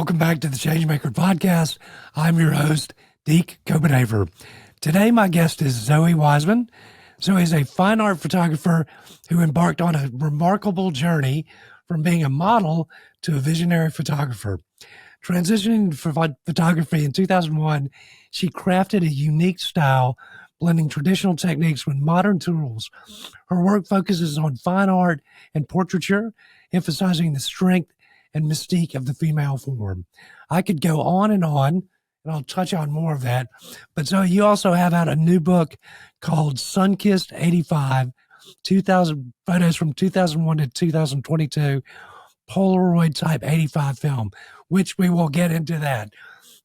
Welcome back to the Changemaker podcast. I'm your host, Deke Copenhaver. Today, my guest is Zoe Wiseman. Zoe is a fine art photographer who embarked on a remarkable journey from being a model to a visionary photographer. Transitioning to photography in 2001, she crafted a unique style, blending traditional techniques with modern tools. Her work focuses on fine art and portraiture, emphasizing the strength and mystique of the female form. I could go on, and I'll touch on more of that. But Zoe, you also have out a new book called Sunkissed 85, 2000 photos from 2001 to 2022, Polaroid type 85 film, which we will get into that.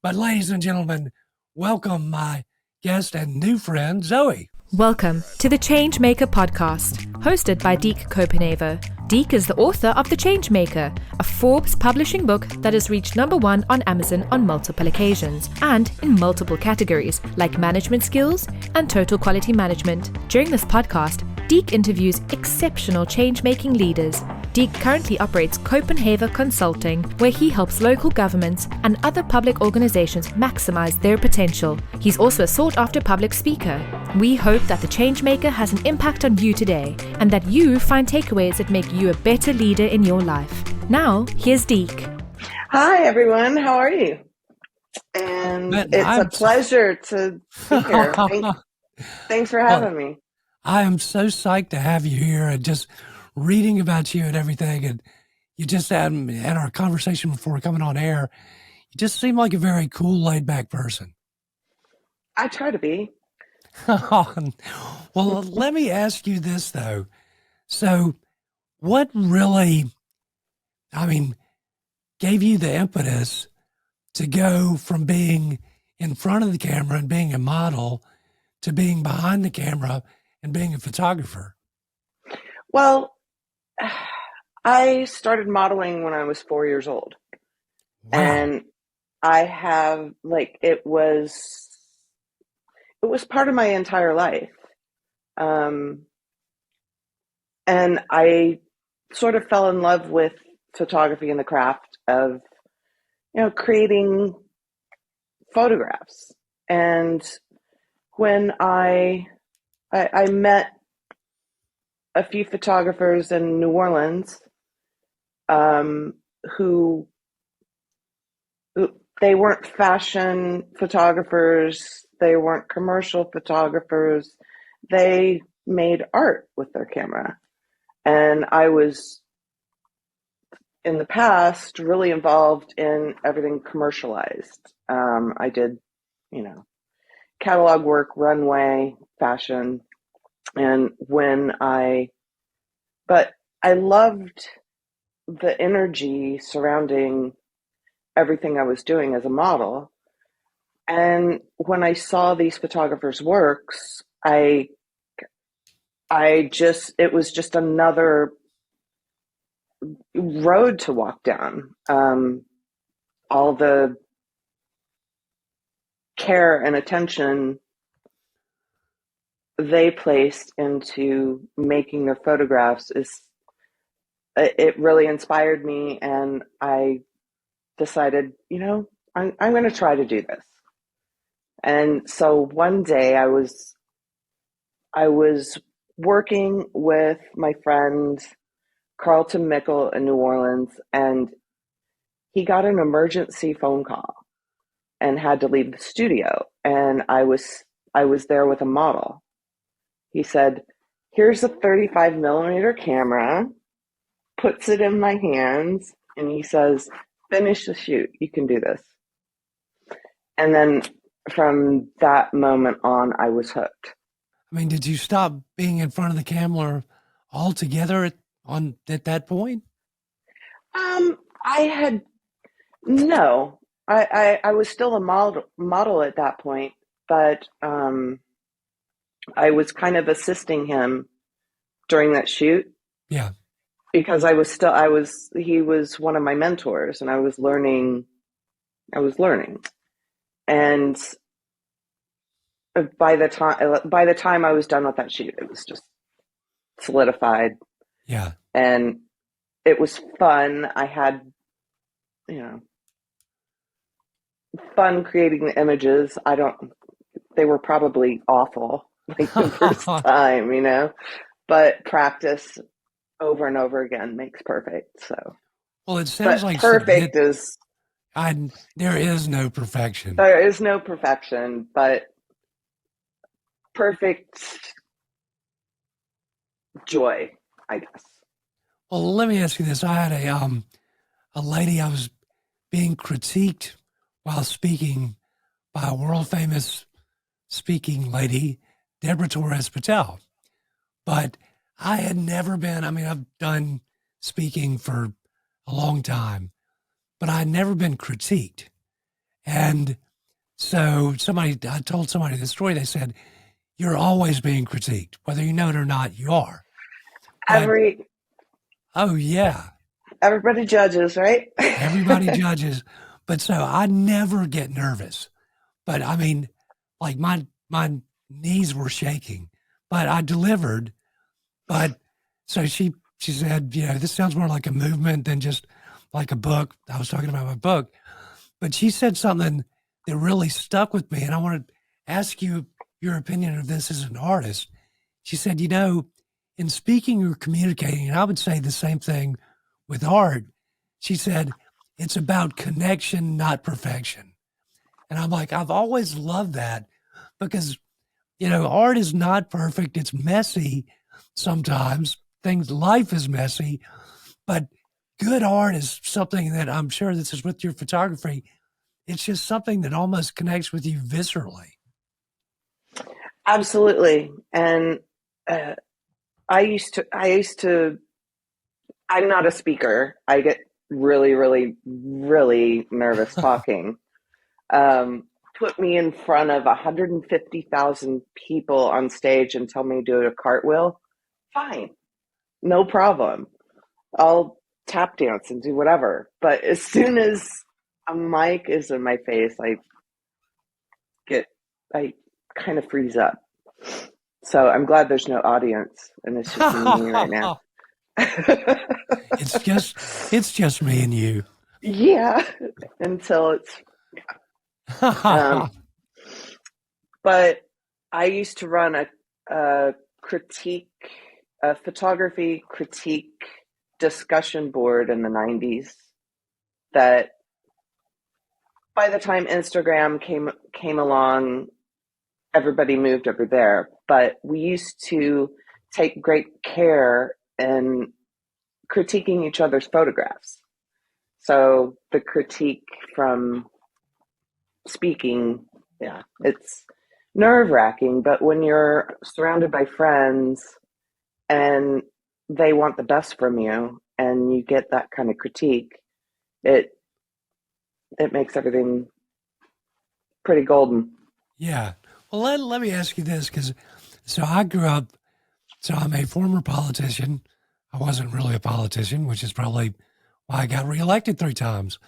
But ladies and gentlemen, welcome my guest and new friend, Zoe. Welcome to the Changemaker podcast, hosted by Deke Copenhaver. Deke is the author of The Changemaker, a Forbes publishing book that has reached #1 on Amazon on multiple occasions and in multiple categories like management skills and total quality management. During this podcast, Deke interviews exceptional change-making leaders. Deke currently operates Copenhaver Consulting, where he helps local governments and other public organizations maximize their potential. He's also a sought-after public speaker. We hope that the Changemaker has an impact on you today and that you find takeaways that make you a better leader in your life. Now, here's Deke. Hi, everyone. How are you? And it's a pleasure to be here. Thanks for having me. I am so psyched to have you here, and just reading about you and everything. And you just had our conversation before coming on air. You just seem like a very cool, laid back person. I try to be. Well, let me ask you this, though. So what really, gave you the impetus to go from being in front of the camera and being a model to being behind the camera and being a photographer? Well, I started modeling when I was 4 years old. Wow. And I have, it was part of my entire life. And I sort of fell in love with photography and the craft of, creating photographs. And when I met a few photographers in New Orleans, who they weren't fashion photographers, they weren't commercial photographers, they made art with their camera. And I was, in the past, really involved in everything commercialized. I did, catalog work, runway, fashion. And but I loved the energy surrounding everything I was doing as a model. And when I saw these photographers' works, it was just another road to walk down. All the care and attention they placed into making their photographs it really inspired me, and I decided, I'm going to try to do this. And so one day I was working with my friend Carlton Mickle in New Orleans, and he got an emergency phone call and had to leave the studio. And I was there with a model. He said, "Here's a 35 millimeter camera," puts it in my hands, and he says, "Finish the shoot. You can do this." And then from that moment on, I was hooked. Did you stop being in front of the camera altogether at that point? No. I was still a model at that point, but I was kind of assisting him during that shoot. Yeah. Because he was one of my mentors, and I was learning. And by the time I was done with that shoot, it was just solidified. Yeah. And it was fun. I had, fun creating the images. They were probably awful like the first time, but practice over and over again makes perfect. So, Well, it sounds but like perfect is, there is no perfection. there is no perfection, but perfect joy, I guess. Well, let me ask you this. I had a lady I was being critiqued while speaking by a world famous speaking lady, Deborah Torres Patel. But I had never been, I mean, I've done speaking for a long time, but I had never been critiqued. And so I told somebody the story. They said, "You're always being critiqued, whether you know it or not, you are." But, Every oh yeah, Everybody judges, right? everybody judges. But so I never get nervous. But I mean, like my knees were shaking, but I delivered. But so she said, this sounds more like a movement than just like a book. I was talking about my book, but she said something that really stuck with me, and I want to ask you your opinion of this as an artist. She said, in speaking or communicating, and I would say the same thing with art. She said, it's about connection, not perfection. And I'm like, I've always loved that because, art is not perfect. It's messy sometimes. Life is messy, but good art is something that I'm sure this is with your photography. It's just something that almost connects with you viscerally. Absolutely. And I used to, I'm not a speaker. I get really, really, really nervous talking. Put me in front of 150,000 people on stage and tell me to do a cartwheel. Fine. No problem. I'll tap dance and do whatever. But as soon as a mic is in my face, I kind of freeze up. So I'm glad there's no audience and it's just me right now. it's just me and you. Yeah, until it's. Um, but I used to run a critique, a photography critique discussion board in the 90s that by the time Instagram came along, everybody moved over there. But we used to take great care in critiquing each other's photographs. So the critique from speaking, yeah, it's nerve-wracking, but when you're surrounded by friends and they want the best from you and you get that kind of critique, it makes everything pretty golden. Yeah. Well, let me ask you this, because I grew up, so I'm a former politician. I wasn't really a politician, which is probably why I got reelected 3 times.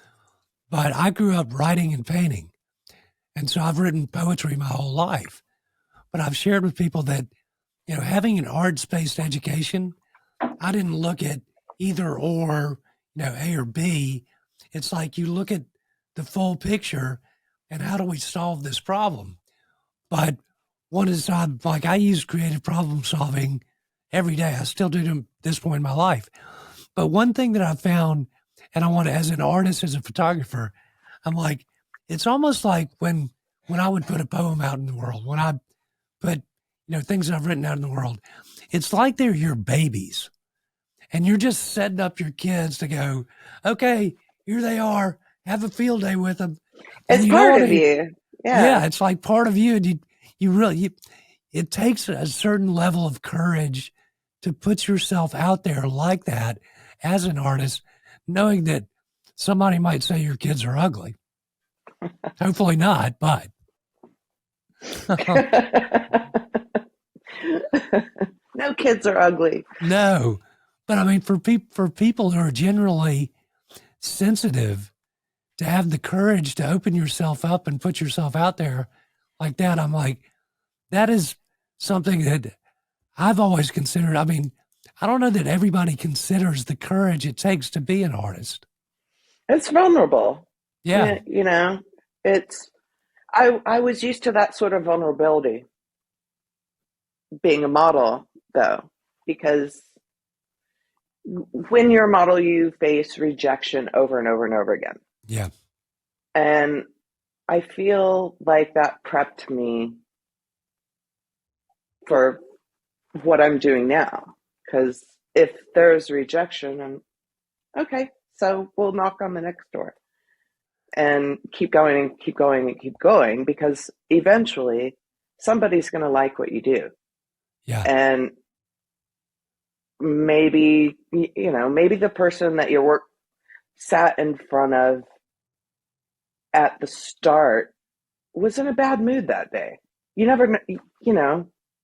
But I grew up writing and painting. And so I've written poetry my whole life. But I've shared with people that, having an arts-based education, I didn't look at either or, A or B. It's like you look at the full picture and how do we solve this problem? But I use creative problem solving every day. I still do to this point in my life. But one thing that I found, and I want to, as an artist, as a photographer, I'm like, it's almost like when I would put a poem out in the world, when I put, things that I've written out in the world, it's like they're your babies. And you're just setting up your kids to go, okay, here they are, have a field day with them. And It's part of you. Yeah, it's like part of you. And it takes a certain level of courage to put yourself out there like that as an artist, knowing that somebody might say your kids are ugly. Hopefully not, but. No kids are ugly. No. But I mean, for people who are generally sensitive, to have the courage to open yourself up and put yourself out there like that, I'm like, that is something that I've always considered. I mean, I don't know that everybody considers the courage it takes to be an artist. It's vulnerable. Yeah. It's I was used to that sort of vulnerability being a model, though, because when you're a model, you face rejection over and over and over again. Yeah. And I feel like that prepped me for what I'm doing now. Because if there's rejection, I'm okay, so we'll knock on the next door and keep going and keep going and keep going, because eventually somebody's going to like what you do. Yeah. And maybe, maybe the person that your work sat in front of at the start was in a bad mood that day. You never, you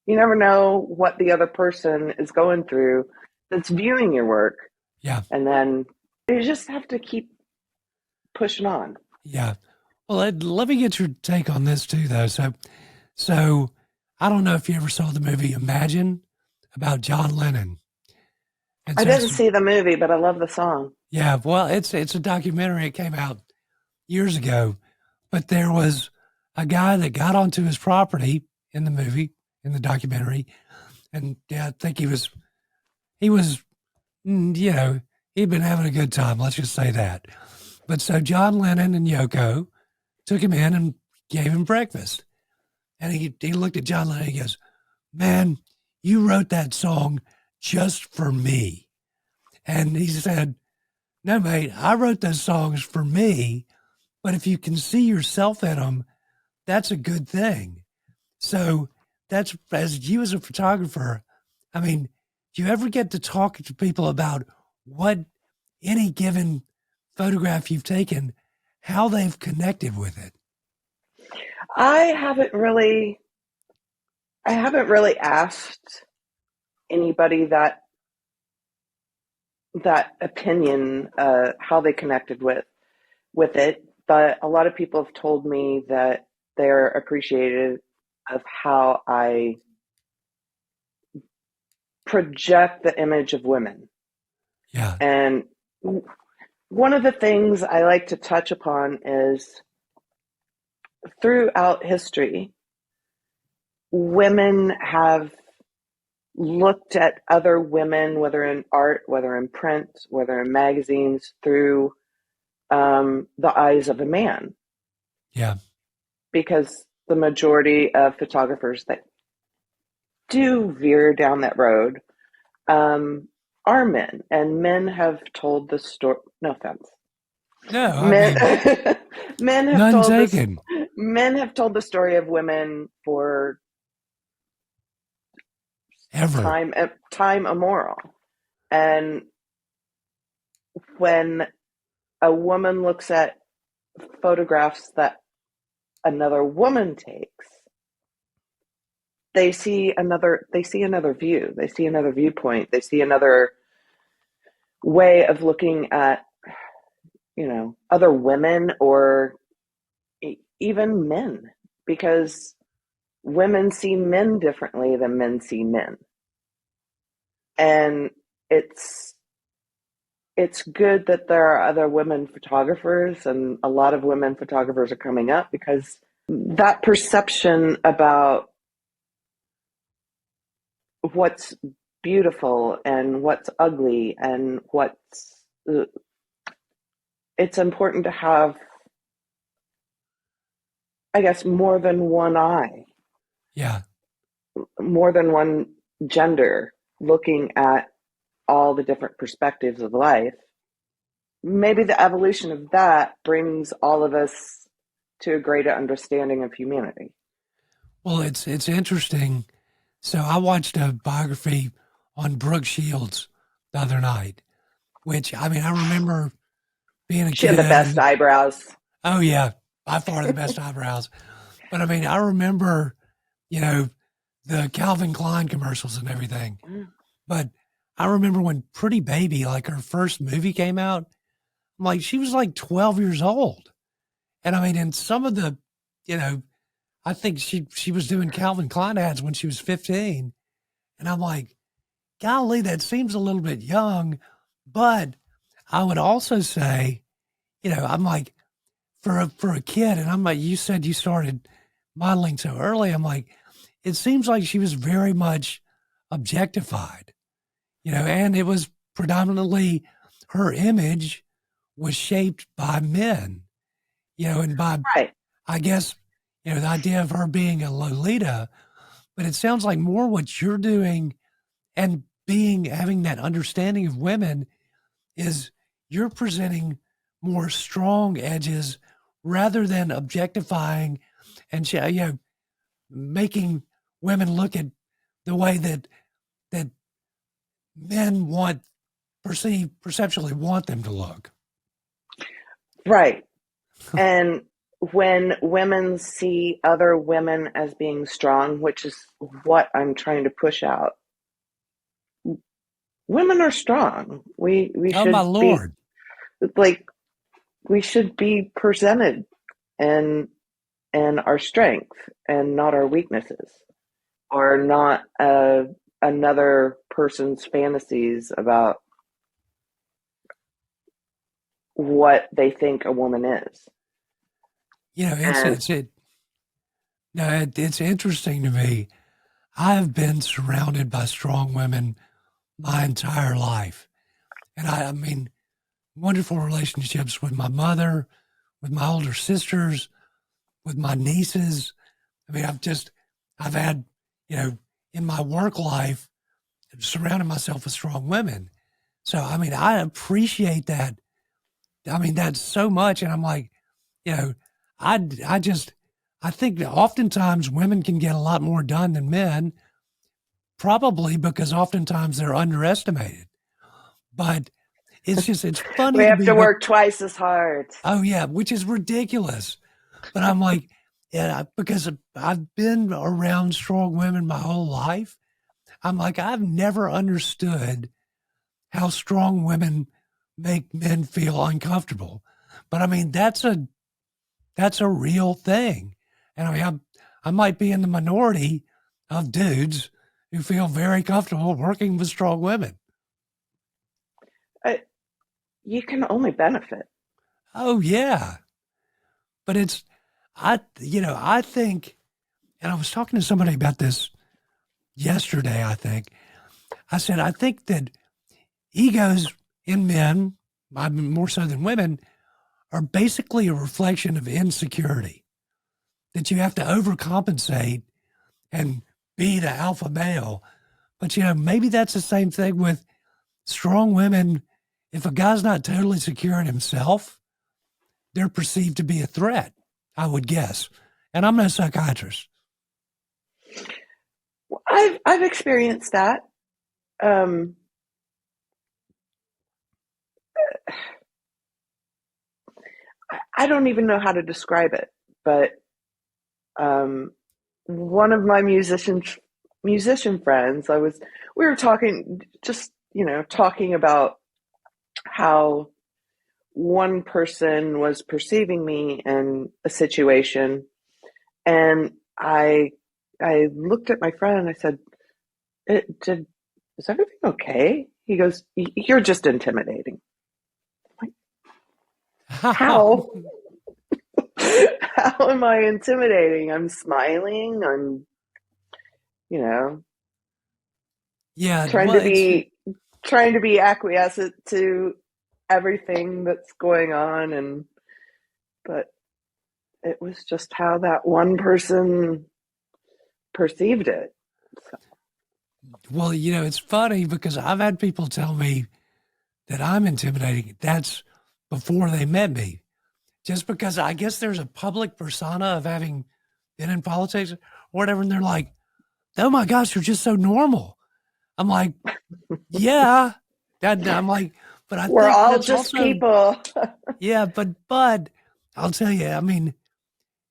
never know what the other person is going through that's viewing your work. Yeah. And then you just have to keep pushing on. Yeah. Well, let me get your take on this too, though. So I don't know if you ever saw the movie Imagine about John Lennon. And I so didn't see the movie, but I love the song. yeah, well, it's a documentary. It came out years ago, but there was a guy that got onto his property in the movie, in the documentary, and yeah, I think he was, he'd been having a good time. Let's just say that. But so John Lennon and Yoko took him in and gave him breakfast, and he looked at John Lennon and he goes, "Man, you wrote that song just for me." And he said, "No, mate, I wrote those songs for me, but if you can see yourself in them, that's a good thing." So that's, as you as a photographer, I mean, do you ever get to talk to people about what any given photograph you've taken, how they've connected with it? I haven't really asked anybody that opinion, how they connected with it, but a lot of people have told me that they're appreciative of how I project the image of women. Yeah. And one of the things I like to touch upon is throughout history, women have looked at other women, whether in art, whether in print, whether in magazines, through the eyes of a man. Yeah. Because the majority of photographers that do veer down that road are men, and men have told the story. No offense. No, I Men, mean, men have none told this. taken. Men have told the story of women for Ever. time immoral, and when a woman looks at photographs that another woman takes, they see another view, they see another viewpoint, they see another way of looking at other women, or even men, because women see men differently than men see men. And it's good that there are other women photographers, and a lot of women photographers are coming up, because that perception about what's beautiful and what's ugly and it's important to have, I guess, more than one eye. Yeah. More than one gender looking at all the different perspectives of life. Maybe the evolution of that brings all of us to a greater understanding of humanity. Well, it's interesting. So I watched a biography on Brooke Shields the other night, which, I mean, I remember being a She kid. had the best eyebrows. Oh, yeah, by far the best eyebrows. But I mean, I remember, the Calvin Klein commercials and everything. But I remember when Pretty Baby, like her first movie came out, I'm like, she was like 12 years old. And I mean, in some of the, I think she was doing Calvin Klein ads when she was 15. And I'm like, golly, that seems a little bit young. But I would also say, I'm like, for a kid, and I'm like, you said you started modeling so early. I'm like, it seems like she was very much objectified, and it was predominantly her image was shaped by men, and by, Right. I guess, the idea of her being a Lolita, but it sounds like more what you're doing and having that understanding of women is you're presenting more strong edges rather than objectifying and making women look at the way that men perceptually want them to look. Right. And when women see other women as being strong, which is what I'm trying to push out, women are strong. We Oh my should Lord. be like, we should be presented and our strength and not our weaknesses, or not another person's fantasies about what they think a woman is. It's interesting to me. I've been surrounded by strong women my entire life. And I mean, wonderful relationships with my mother, with my older sisters, with my nieces. I mean, I've had, in my work life, surrounded myself with strong women. So, I mean, I appreciate that. I mean, that's so much. And I'm like, I think that oftentimes women can get a lot more done than men, probably because oftentimes they're underestimated. But it's funny We to have me. to work twice as hard. Oh yeah, which is ridiculous. But I'm like, yeah, because I've been around strong women my whole life. I'm like, I've never understood how strong women make men feel uncomfortable. But I mean, that's a real thing. And I mean, I might be in the minority of dudes who feel very comfortable working with strong women. You can only benefit. Oh yeah. But I think, and I was talking to somebody about this yesterday, I think. I said, I think that egos in men, more so than women, are basically a reflection of insecurity, that you have to overcompensate and be the alpha male. But, maybe that's the same thing with strong women. If a guy's not totally secure in himself, they're perceived to be a threat, I would guess. And I'm no psychiatrist. I've experienced that. I don't even know how to describe it, but one of my musician friends, we were talking, just talking about how one person was perceiving me in a situation, and I looked at my friend and I said, "Is everything okay?" He goes, "You're just intimidating." I'm like, how? How am I intimidating? I'm smiling. I'm, Yeah, trying well, to be acquiescent to everything that's going on, but it was just how that one person perceived it. So. well, it's funny because I've had people tell me that I'm intimidating. That's before they met me. Just because I guess there's a public persona of having been in politics or whatever, and they're like, "Oh my gosh, you're just so normal." I'm like, "Yeah," I'm like, but I We're think all that's just also, people. yeah, but I'll tell you, I mean,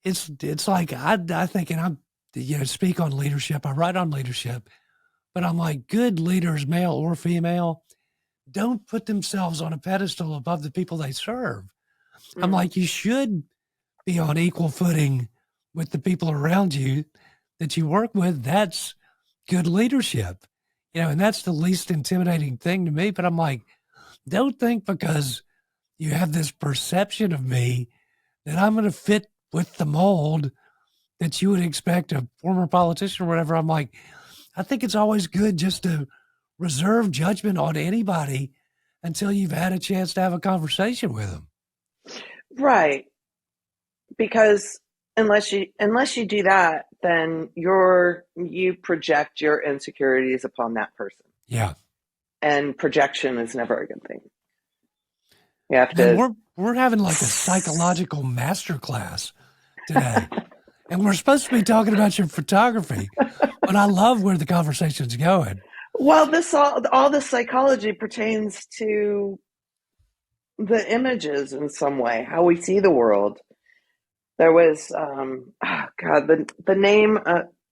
it's like I think, and I'm speak on leadership. I write on leadership, but I'm like, good leaders, male or female, don't put themselves on a pedestal above the people they serve. I'm like, you should be on equal footing with the people around you that you work with. That's good leadership, and that's the least intimidating thing to me. But I'm like, don't think because you have this perception of me that I'm going to fit with the mold that you would expect a former politician or whatever. I'm like, I think it's always good just to reserve judgment on anybody until you've had a chance to have a conversation with them. Right. Because unless you do that, then you project your insecurities upon that person. Yeah. And projection is never a good thing. You have And to. we're having like a psychological masterclass today. And we're supposed to be talking about your photography, but I love where the conversation's going. Well, all this psychology pertains to the images in some way, how we see the world. There was, the name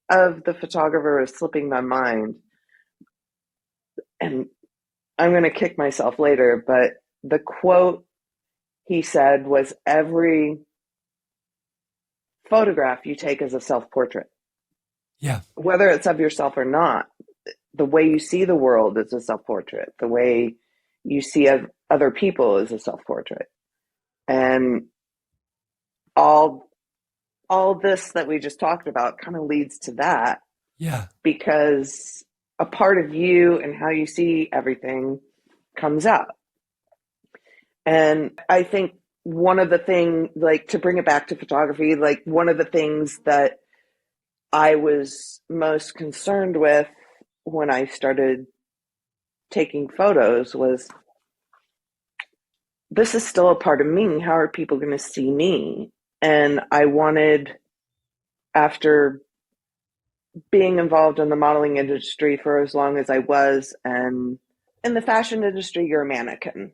of the photographer is slipping my mind, and I'm going to kick myself later, but the quote he said was, every photograph you take is a self-portrait. Yeah. Whether it's of yourself or not, the way you see the world is a self-portrait. The way you see other people is a self-portrait. And all this that we just talked about kind of leads to that. Yeah. Because a part of you and how you see everything comes out. And I think one of the things, like, to bring it back to photography, like, one of the things that I was most concerned with when I started taking photos was, this is still a part of me. How are people going to see me? And I wanted, after being involved in the modeling industry for as long as I was, and in the fashion industry, you're a mannequin.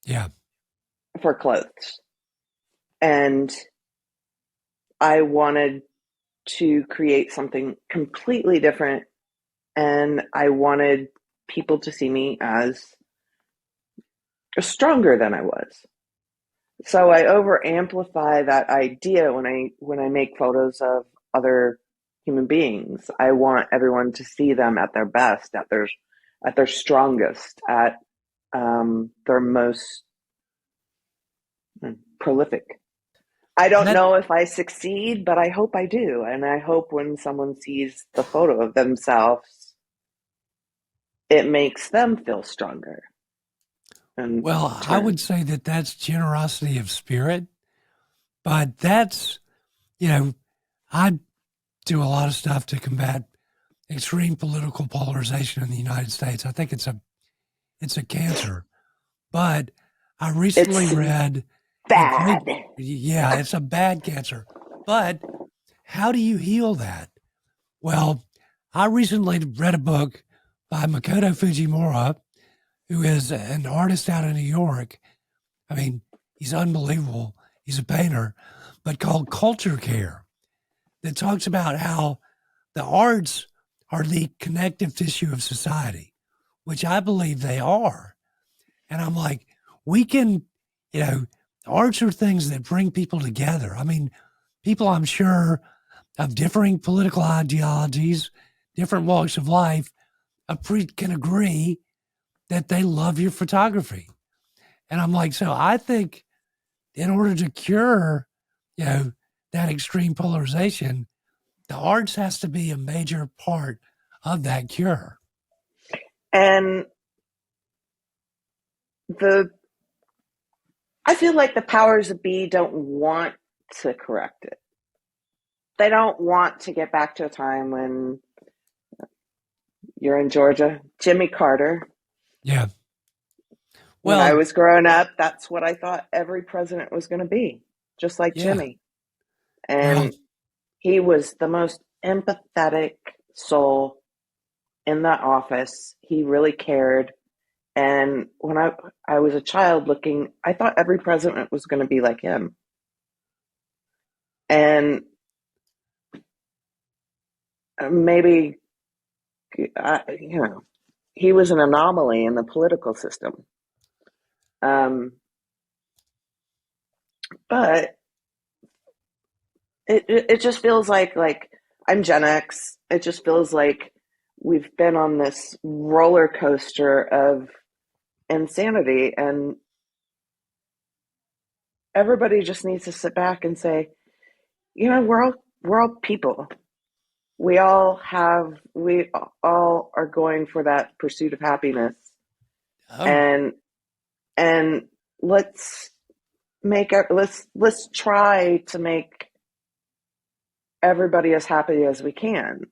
Yeah. For clothes. And I wanted to create something completely different. And I wanted people to see me as stronger than I was. So I over amplify that idea when I make photos of other human beings. I want everyone to see them at their best, at their strongest, at their most prolific. I don't know if I succeed, but I hope I do. And I hope when someone sees the photo of themselves, it makes them feel stronger. And I would say that that's generosity of spirit, but that's, I do a lot of stuff to combat extreme political polarization in the United States. I think it's a cancer, but I recently read bad. It's a bad cancer, but how do you heal that? Well, I recently read a book by Makoto Fujimura, who is an artist out of New York. I mean, he's unbelievable. He's a painter, but called Culture Care, that talks about how the arts are the connective tissue of society, which I believe they are. And I'm like, we can, arts are things that bring people together. I mean, people, I'm sure, of differing political ideologies, different walks of life, can agree that they love your photography. And I'm like, so I think in order to cure, that extreme polarization, the arts has to be a major part of that cure. And I feel like the powers that be don't want to correct it. They don't want to get back to a time when you're in Georgia, Jimmy Carter. Yeah. Well, when I was growing up, that's what I thought every president was going to be, just like Jimmy. And he was the most empathetic soul in that office. He really cared. And when I was a child looking, I thought every president was going to be like him. And maybe, he was an anomaly in the political system. But it just feels like I'm Gen X. It just feels like we've been on this roller coaster of insanity, and everybody just needs to sit back and say, we're all people. We all are going for that pursuit of happiness. Oh, And let's let's try to make everybody as happy as we can.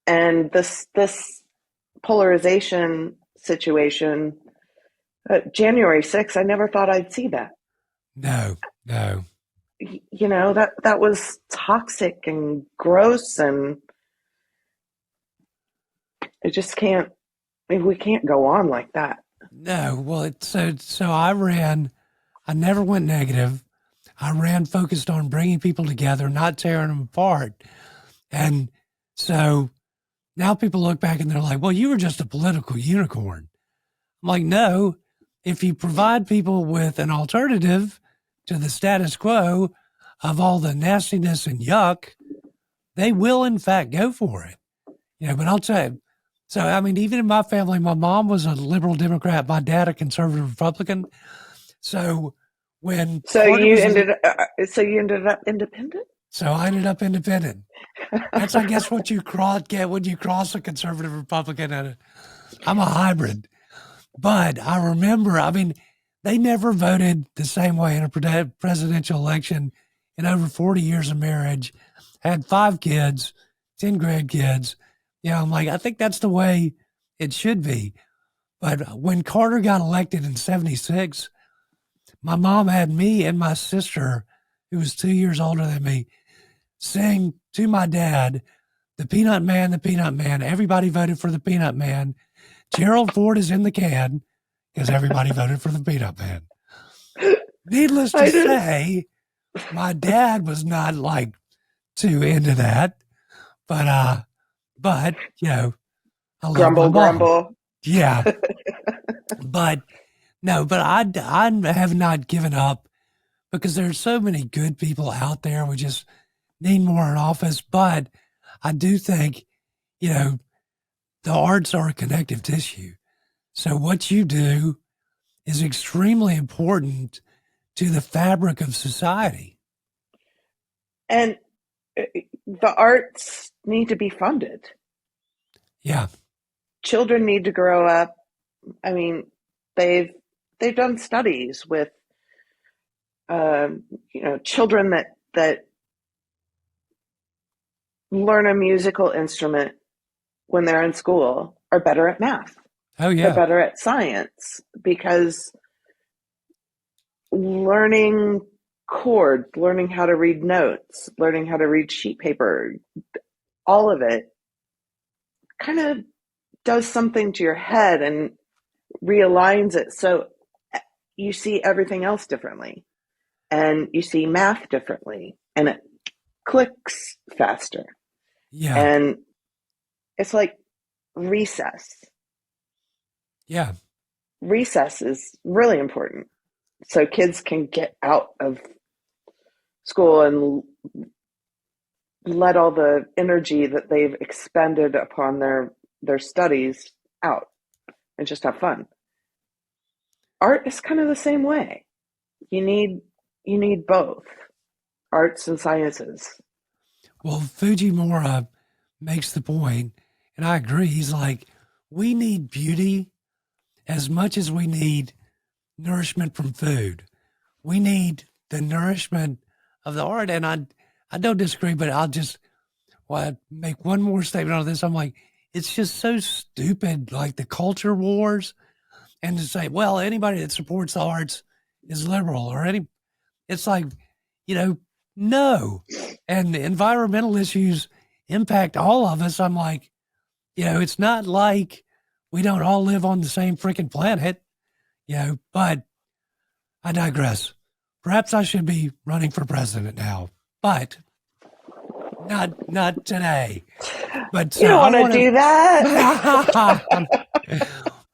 And this polarization situation, January 6th, I never thought I'd see that. no. That was toxic and gross, and it just can't. We can't go on like that. No. Well, so I never went negative. I ran focused on bringing people together, not tearing them apart. And so now people look back and they're like, well, you were just a political unicorn. I'm like, no, if you provide people with an alternative to the status quo of all the nastiness and yuck, they will in fact go for it. But I'll tell you, so I mean, even in my family, my mom was a liberal Democrat, my dad a conservative Republican. So when So Carter you was ended up independent? so I ended up independent. That's, I guess, what you get when you cross a conservative Republican. And I'm a hybrid. But I remember, I mean, they never voted the same way in a presidential election in over 40 years of marriage, had 5 kids, 10 grandkids. I'm like, I think that's the way it should be. But when Carter got elected in 76, my mom had me and my sister, who was 2 years older than me, sing to my dad, the Peanut Man, the Peanut Man. Everybody voted for the Peanut Man. Gerald Ford is in the can because everybody voted for the Peanut Man. Needless to say, my dad was not like too into that, but I love Grumble, my mom. grumble. Yeah, but no, but I have not given up because there's so many good people out there. We just need more in office, but I do think the arts are a connective tissue. So what you do is extremely important to the fabric of society. And the arts need to be funded. Yeah. Children need to grow up. I mean, they've done studies with children that learn a musical instrument when they're in school are better at math. Oh, yeah. They're better at science because learning chords, learning how to read notes, learning how to read sheet paper, all of it kind of does something to your head and realigns it so you see everything else differently and you see math differently and it clicks faster. Yeah. And it's like recess. Yeah. Recess is really important. So kids can get out of school and let all the energy that they've expended upon their studies out and just have fun. Art is kind of the same way. You need both arts and sciences. Well, Fujimura makes the point, and I agree. He's like, we need beauty as much as we need nourishment from food. We need the nourishment of the art. And I don't disagree, but I'll make one more statement on this. I'm like, it's just so stupid, like the culture wars, and to say, well, anybody that supports the arts is liberal it's like, no. And environmental issues impact all of us. I'm like, it's not like we don't all live on the same freaking planet, but I digress. Perhaps I should be running for president now, but not today. But you don't want to do that.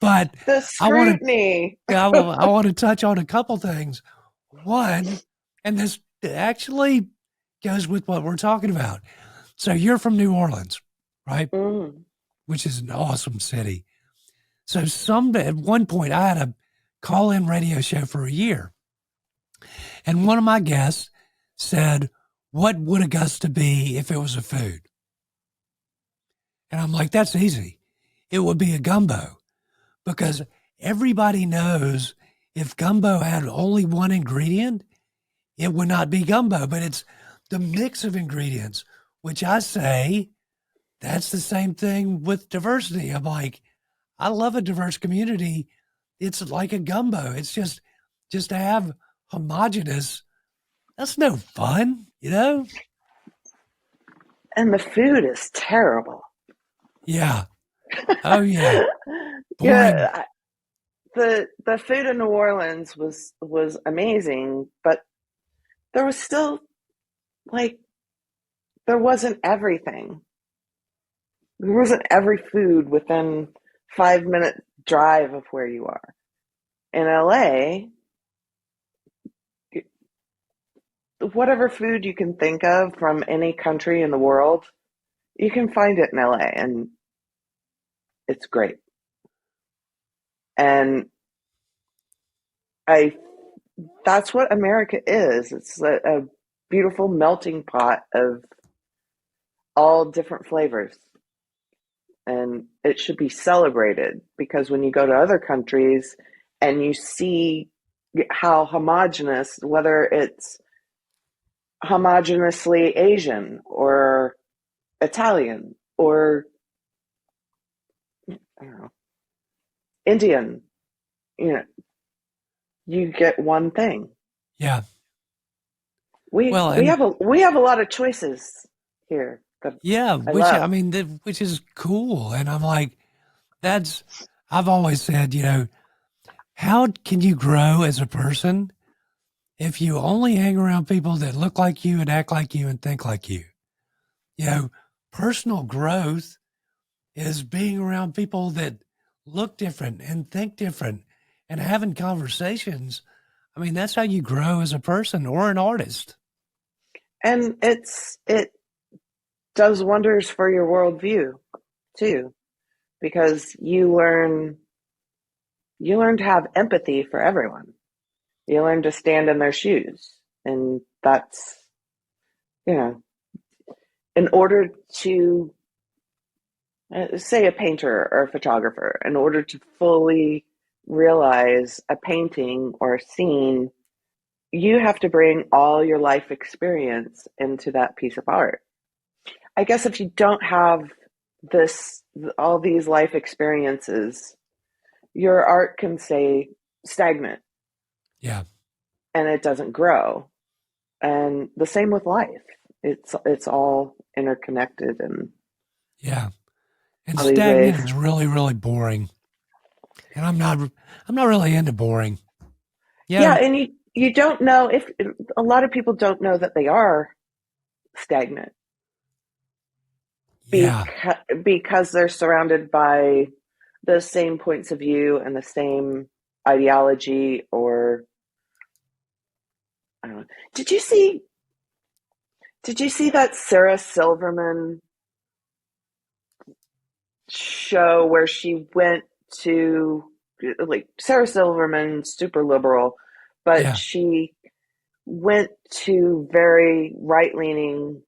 But the scrutiny. I want to touch on a couple things. One, and this actually goes with what we're talking about. So you're from New Orleans, right? Mm. Which is an awesome city. So at one point I had a call-in radio show for a year. And one of my guests said, what would Augusta be if it was a food? And I'm like, that's easy. It would be a gumbo, because everybody knows if gumbo had only one ingredient, it would not be gumbo, but it's the mix of ingredients, which I say that's the same thing with diversity. I'm like, I love a diverse community. It's like a gumbo. It's just to have homogenous. That's no fun, you know? And the food is terrible. Yeah. Oh yeah. Boring. Yeah, the food in New Orleans was amazing, but there was still like there wasn't everything. There wasn't every food within 5 minute drive of where you are. In LA, whatever food you can think of from any country in the world, you can find it in LA, and it's great. And I that's what America is. It's a beautiful melting pot of all different flavors. And it should be celebrated, because when you go to other countries and you see how homogenous, whether it's homogeneously Asian or Italian or I don't know, Indian, you know, you get one thing. Yeah. We Well, we and have a lot of choices here that yeah, I which I love. mean, which is cool. And I'm like, that's, I've always said, how can you grow as a person if you only hang around people that look like you and act like you and think like you? You know, personal growth is being around people that look different and think different and having conversations. I mean, that's how you grow as a person or an artist. And it does wonders for your worldview too, because you learn to have empathy for everyone. You learn to stand in their shoes. And that's, you know, in order to, say, a painter or a photographer, in order to fully realize a painting or a scene, you have to bring all your life experience into that piece of art. I guess if you don't have this, all these life experiences, your art can stay stagnant Yeah. and it doesn't grow. And the same with life. It's all interconnected in Yeah. And all these ways. stagnant is really, really boring. And I'm not really into boring. Yeah, Yeah. and you don't know if a lot of people don't know that they are stagnant Yeah. because they're surrounded by the same points of view and the same ideology, or I don't know. Did you see that Sarah Silverman show where she went to, like, Sarah Silverman, super liberal, but Yeah. she went to very right-leaning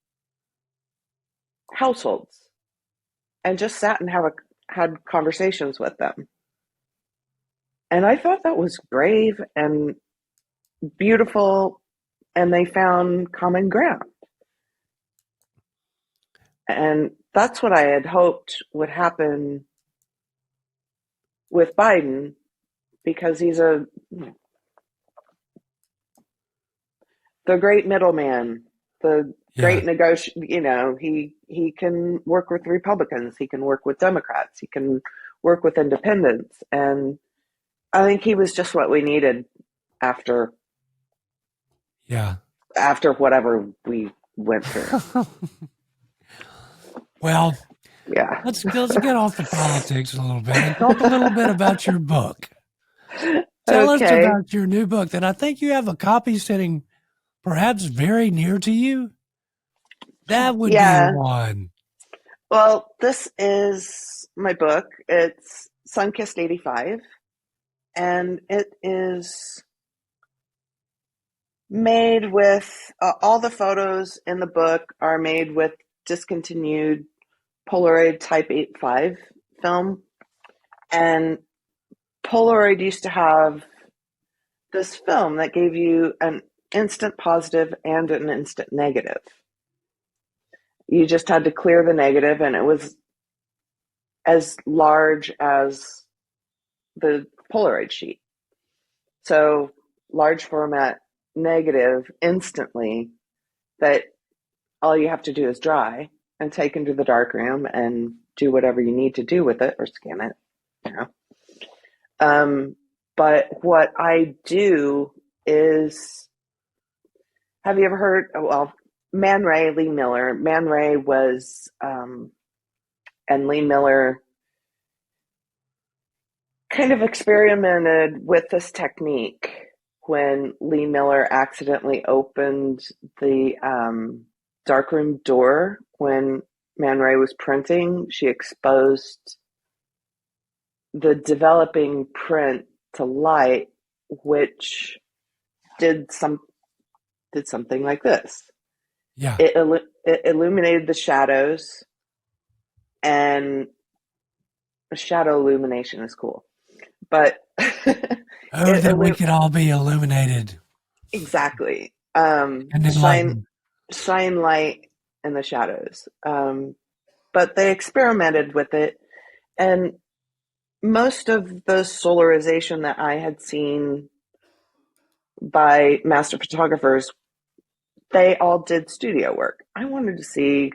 households and just sat and had conversations with them. And I thought that was brave and beautiful, and they found common ground. And that's what I had hoped would happen with Biden, because he's the great middleman, the Yeah. great he can work with Republicans, he can work with Democrats, he can work with independents. And I think he was just what we needed after Yeah. whatever we went through. Well, Yeah. let's get off the politics a little bit and talk a little bit about your book. Tell us Okay. about your new book that I think you have a copy sitting perhaps very near to you. That would be the Yeah. one. Well, this is my book. It's Sunkissed 85, and it is, made with all the photos in the book are made with discontinued Polaroid Type 85 film. And Polaroid used to have this film that gave you an instant positive and an instant negative. You just had to clear the negative, and it was as large as the Polaroid sheet. So large format negative instantly that all you have to do is dry and take into the darkroom and do whatever you need to do with it or scan it, you know. But what I do is, have you ever heard, well, Man Ray, Lee Miller. Man Ray was, and Lee Miller kind of experimented with this technique when Lee Miller accidentally opened the darkroom door when Man Ray was printing. She exposed the developing print to light, which did something like this. Yeah. It illuminated the shadows, and shadow illumination is cool. But Oh, that we could all be illuminated. Exactly. And enlightened. Shine light in the shadows. But they experimented with it, and most of the solarization that I had seen by master photographers, they all did studio work. I wanted to see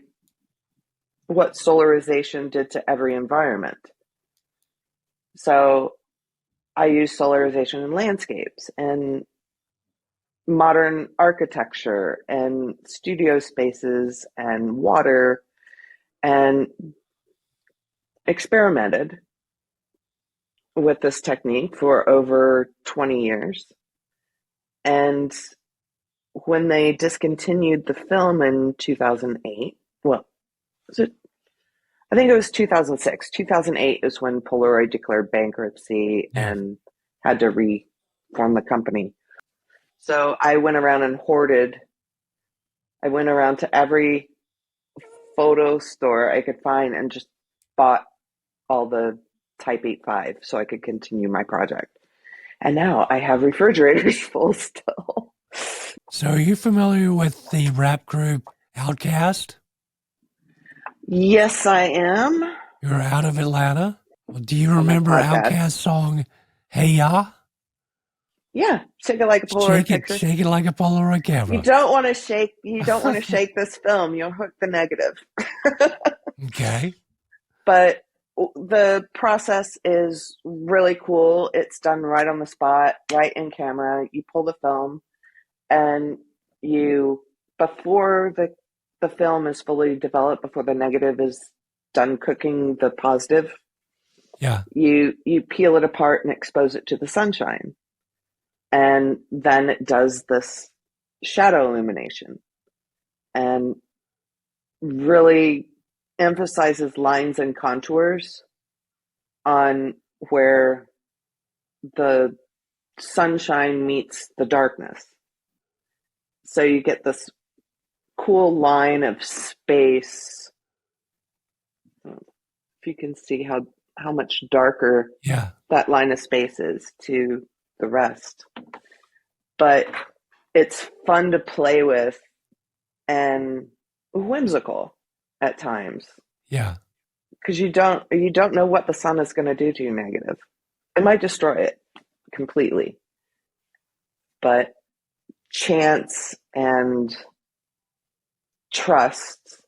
what solarization did to every environment. So I used solarization in landscapes and modern architecture and studio spaces and water, and experimented with this technique for over 20 years. And when they discontinued the film in 2008, well, was it? I think it was 2006. 2008 is when Polaroid declared bankruptcy and had to reform the company. So I went around and hoarded. I went around to every photo store I could find and just bought all the Type 85 so I could continue my project. And now I have refrigerators full still. So are you familiar with the rap group Outkast? Yes, I am. You're out of Atlanta. Well, do you On my remember podcast. Outkast's song, Hey Ya? Yeah, shake it like a Polaroid picture. Shake it like a Polaroid camera. You don't want to shake this film. You'll hook the negative. Okay. But the process is really cool. It's done right on the spot, right in camera. You pull the film, and before the film is fully developed, before the negative is done cooking the positive, you peel it apart and expose it to the sunshine. And then it does this shadow illumination and really emphasizes lines and contours on where the sunshine meets the darkness. So you get this cool line of space. If you can see how much darker that line of space is to the rest. But it's fun to play with and whimsical at times. Yeah. Because you don't know what the sun is going to do to your negative. It might destroy it completely. But chance and trust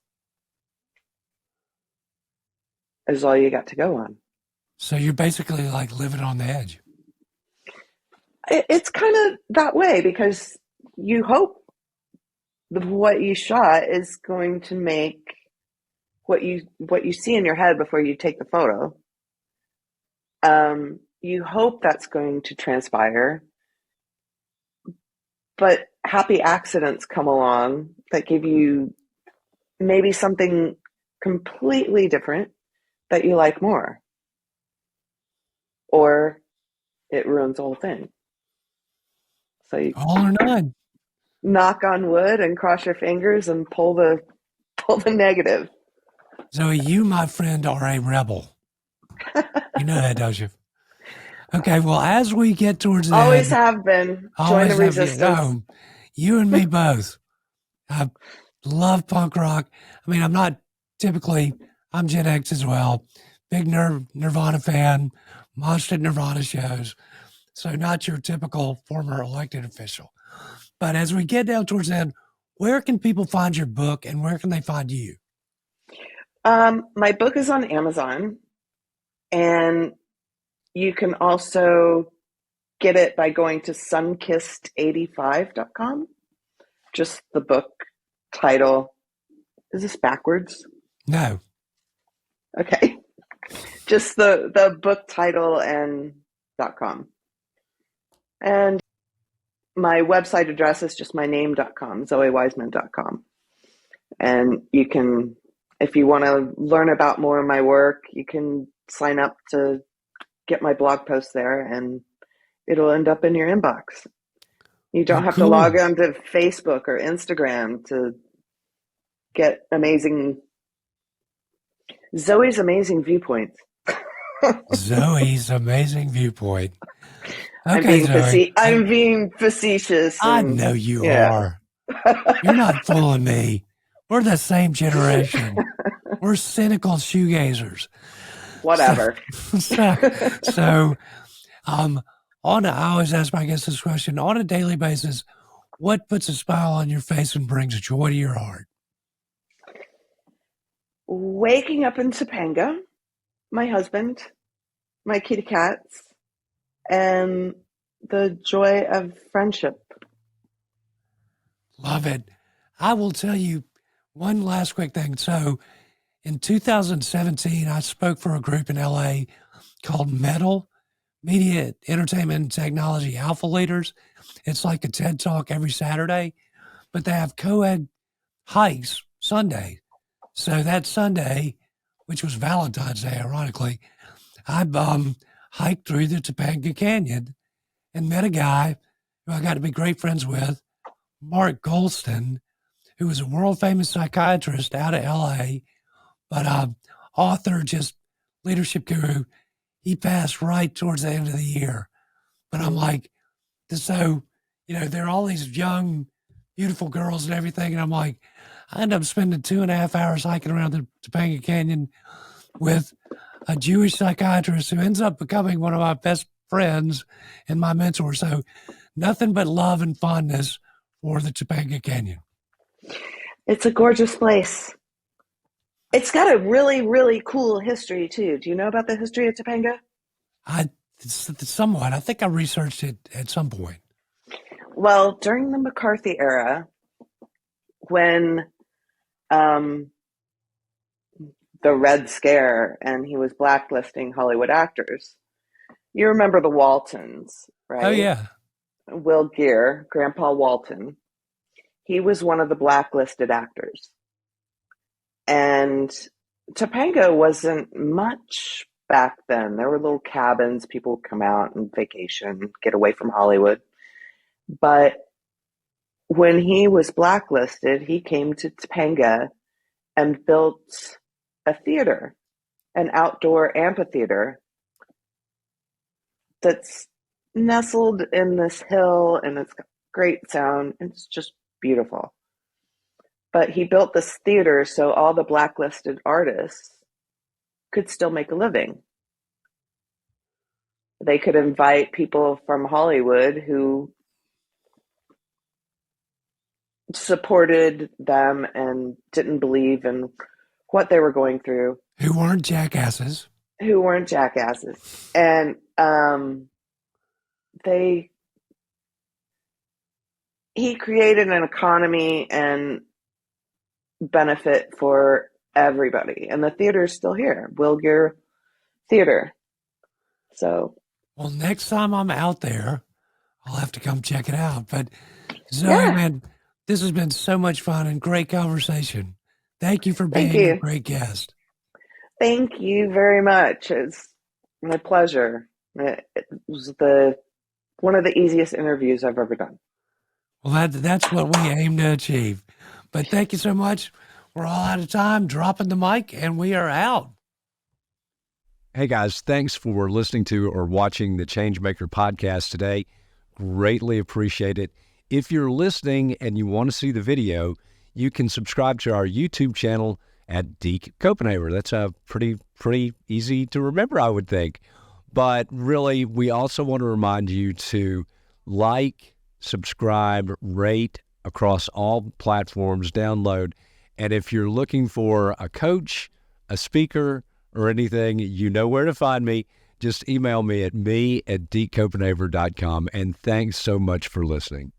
is all you got to go on. So you're basically like living on the edge. It's kind of that way because you hope what you shot is going to make what you see in your head before you take the photo. You hope that's going to transpire, but happy accidents come along that give you maybe something completely different that you like more, or it ruins the whole thing. So all or none. knock on wood and cross your fingers and pull the negative. Zoe, you, my friend, are a rebel. You know that, don't you? Okay, well, as we get towards the Always end, have been. I Join the always have you. resistance. Oh, you and me both. I love punk rock. I mean, I'm Gen X as well. Big Nirvana fan, most at Nirvana shows. So not your typical former elected official. But as we get down towards the end, where can people find your book and where can they find you? My book is on Amazon, and you can also get it by going to sunkissed85.com. Just the book title. Is this backwards? No. Okay. Just the book title and .com. And my website address is just my name.com, zoewiseman.com. And you can, if you want to learn about more of my work, you can sign up to get my blog post there and it'll end up in your inbox. You don't have to log on to Facebook or Instagram to get Zoe's amazing viewpoints. Zoe's amazing viewpoint. Okay, Zoe. I'm being facetious. I know you are. You're not fooling me. We're the same generation. We're cynical shoegazers. Whatever. I always ask my guests this question. On a daily basis, what puts a smile on your face and brings joy to your heart? Waking up in Topanga, my husband, my kitty cats, and the joy of friendship. Love it. I will tell you one last quick thing. So in 2017, I spoke for a group in LA called METAL, Media, Entertainment, and Technology Alpha Leaders. It's like a TED Talk every Saturday, but they have co-ed hikes Sunday. So that Sunday, which was Valentine's Day, ironically, I hiked through the Topanga Canyon and met a guy who I got to be great friends with, Mark Goldston, who was a world-famous psychiatrist out of LA, but author, just leadership guru. He passed right towards the end of the year. But I'm like, so, there are all these young, beautiful girls and everything. And I'm like, I end up spending 2.5 hours hiking around the Topanga Canyon with a Jewish psychiatrist who ends up becoming one of my best friends and my mentor. So nothing but love and fondness for the Topanga Canyon. It's a gorgeous place. It's got a really, really cool history, too. Do you know about the history of Topanga? Somewhat. I think I researched it at some point. Well, during the McCarthy era, when the Red Scare and he was blacklisting Hollywood actors, you remember the Waltons, right? Oh, yeah. Will Geer, Grandpa Walton, he was one of the blacklisted actors. And Topanga wasn't much back then. There were little cabins, people would come out and vacation, get away from Hollywood. But when he was blacklisted, he came to Topanga and built a theater, an outdoor amphitheater that's nestled in this hill, and it's got great sound. It's just beautiful. But he built this theater so all the blacklisted artists could still make a living. They could invite people from Hollywood who supported them and didn't believe in what they were going through. Who weren't jackasses. And he created an economy and benefit for everybody. And the theater is still here, Will Geer Theater. So, well, next time I'm out there, I'll have to come check it out. But Zoe, man, this has been so much fun and great conversation. Thank you for being a great guest. Thank you very much. It's my pleasure. It was one of the easiest interviews I've ever done. Well, that's what we aim to achieve. But thank you so much. We're all out of time. Dropping the mic, and we are out. Hey guys, thanks for listening to or watching the Changemaker podcast today. Greatly appreciate it. If you're listening and you want to see the video, you can subscribe to our YouTube channel at Deke Copenhaver. That's pretty easy to remember, I would think. But really, we also want to remind you to like, subscribe, rate across all platforms, download. And if you're looking for a coach, a speaker, or anything, you know where to find me. Just email me at dekecopenhaver.com. And thanks so much for listening.